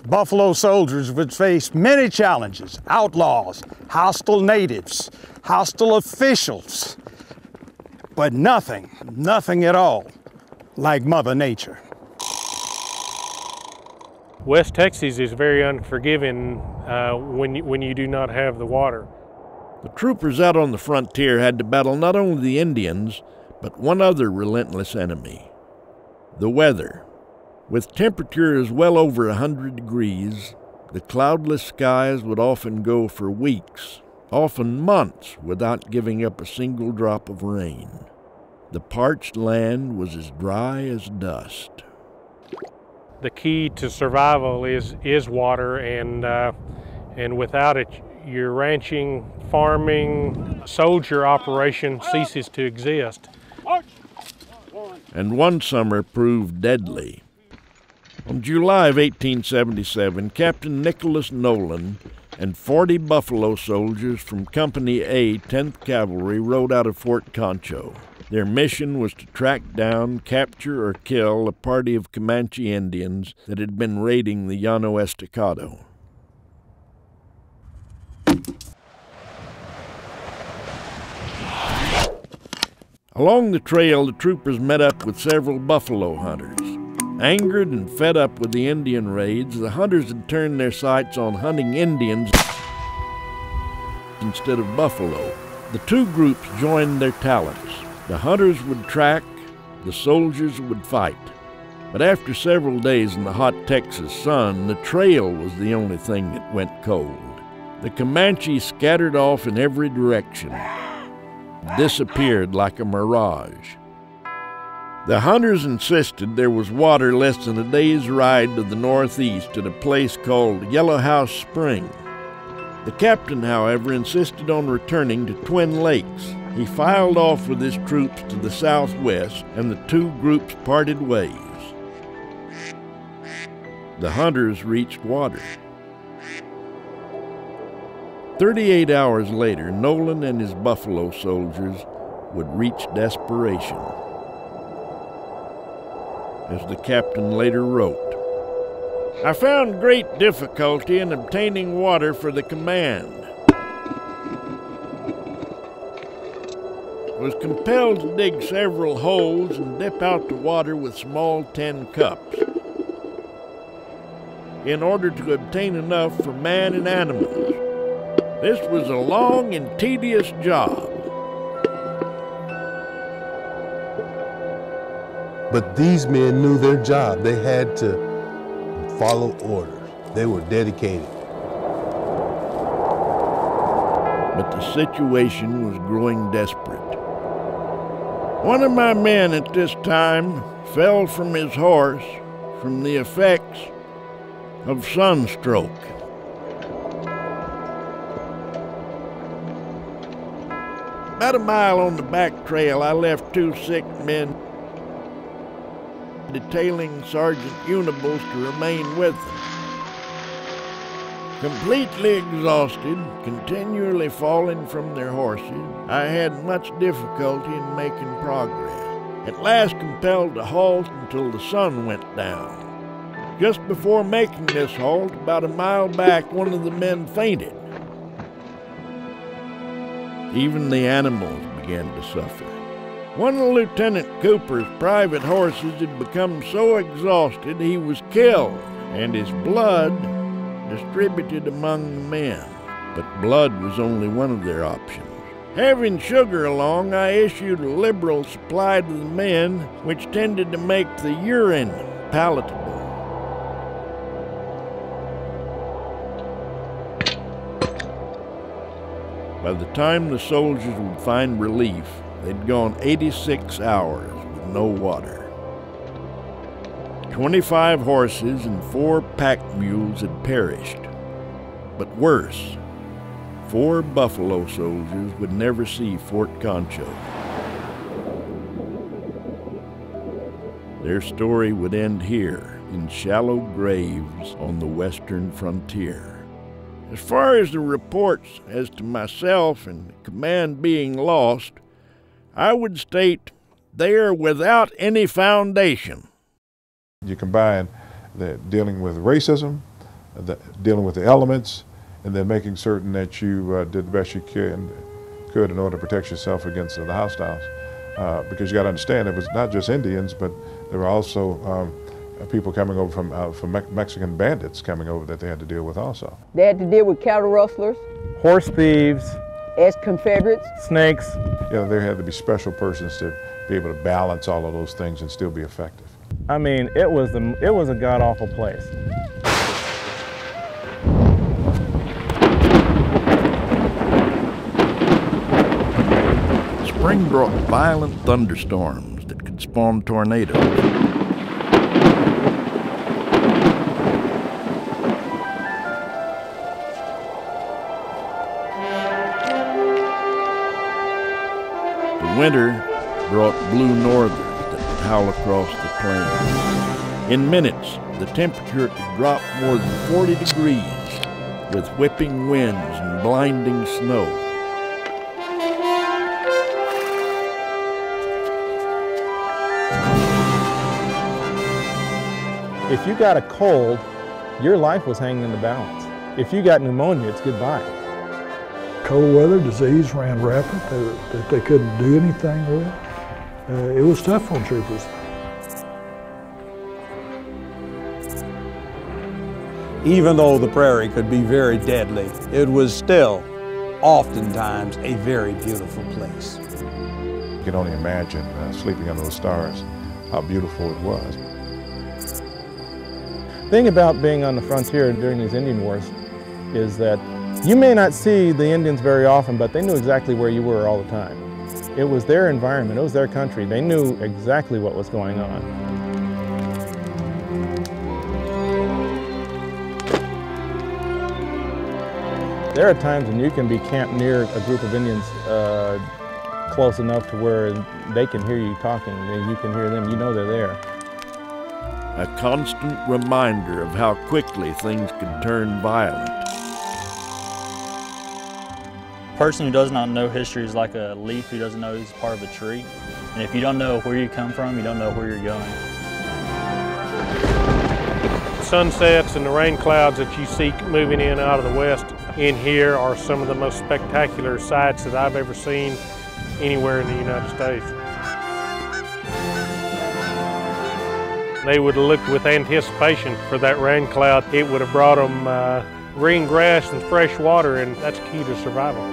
Buffalo soldiers would face many challenges: outlaws, hostile natives, hostile officials, but nothing at all like Mother Nature. West Texas is very unforgiving when you do not have the water. The troopers out on the frontier had to battle not only the Indians, but one other relentless enemy: the weather. With temperatures well over 100 degrees, the cloudless skies would often go for weeks, often months, without giving up a single drop of rain. The parched land was as dry as dust. The key to survival is water, and without it, your ranching, farming, soldier operation ceases to exist. And one summer proved deadly. On July of 1877, Captain Nicholas Nolan and 40 Buffalo soldiers from Company A, 10th Cavalry, rode out of Fort Concho. Their mission was to track down, capture, or kill a party of Comanche Indians that had been raiding the Llano Estacado. Along the trail, the troopers met up with several buffalo hunters. Angered and fed up with the Indian raids, the hunters had turned their sights on hunting Indians instead of buffalo. The two groups joined their talents. The hunters would track, the soldiers would fight. But after several days in the hot Texas sun, the trail was the only thing that went cold. The Comanches scattered off in every direction, disappeared like a mirage. The hunters insisted there was water less than a day's ride to the northeast at a place called Yellow House Spring. The captain, however, insisted on returning to Twin Lakes. He filed off with his troops to the southwest, and the two groups parted ways. The hunters reached water. 38 hours later, Nolan and his buffalo soldiers would reach desperation. As the captain later wrote, "I found great difficulty in obtaining water for the command. Was compelled to dig several holes and dip out the water with small tin cups in order to obtain enough for man and animals. This was a long and tedious job." But these men knew their job. They had to follow orders. They were dedicated. But the situation was growing desperate. One of my men at this time fell from his horse from the effects of sunstroke. About a mile on the back trail, I left two sick men, detailing Sergeant Unibles to remain with them. Completely exhausted, continually falling from their horses, I had much difficulty in making progress. At last compelled to halt until the sun went down. Just before making this halt, about a mile back, one of the men fainted. Even the animals began to suffer. One of Lieutenant Cooper's private horses had become so exhausted he was killed, and his blood distributed among the men. But blood was only one of their options. Having sugar along, I issued a liberal supply to the men, which tended to make the urine palatable. By the time the soldiers would find relief, they'd gone 86 hours with no water. 25 horses and 4 pack mules had perished. But worse, 4 buffalo soldiers would never see Fort Concho. Their story would end here in shallow graves on the western frontier. As far as the reports as to myself and the command being lost, I would state they are without any foundation. You combine the dealing with racism, dealing with the elements, and then making certain that you did the best you could in order to protect yourself against the hostiles. Because you got to understand, it was not just Indians, but there were also people coming over from Mexican bandits coming over that they had to deal with also. They had to deal with cattle rustlers, Horse thieves, ex-Confederates, snakes. You know, there had to be special persons to be able to balance all of those things and still be effective. I mean, it was a god-awful place. Spring brought violent thunderstorms that could spawn tornadoes. The winter brought blue northers that would howl across the plains. In minutes, the temperature could drop more than 40 degrees with whipping winds and blinding snow. If you got a cold, your life was hanging in the balance. If you got pneumonia, it's goodbye. Cold weather disease ran rampant that they couldn't do anything with. It was tough on troopers. Even though the prairie could be very deadly, it was still oftentimes a very beautiful place. You can only imagine sleeping under the stars, how beautiful it was. The thing about being on the frontier during these Indian wars is that you may not see the Indians very often, but they knew exactly where you were all the time. It was their environment, it was their country. They knew exactly what was going on. There are times when you can be camped near a group of Indians close enough to where they can hear you talking, and you can hear them, you know they're there. A constant reminder of how quickly things can turn violent. A person who does not know history is like a leaf who doesn't know he's part of a tree. And if you don't know where you come from, you don't know where you're going. Sunsets and the rain clouds that you see moving in out of the west in here are some of the most spectacular sights that I've ever seen anywhere in the United States. They would have looked with anticipation for that rain cloud. It would have brought them green grass and fresh water, and that's key to survival.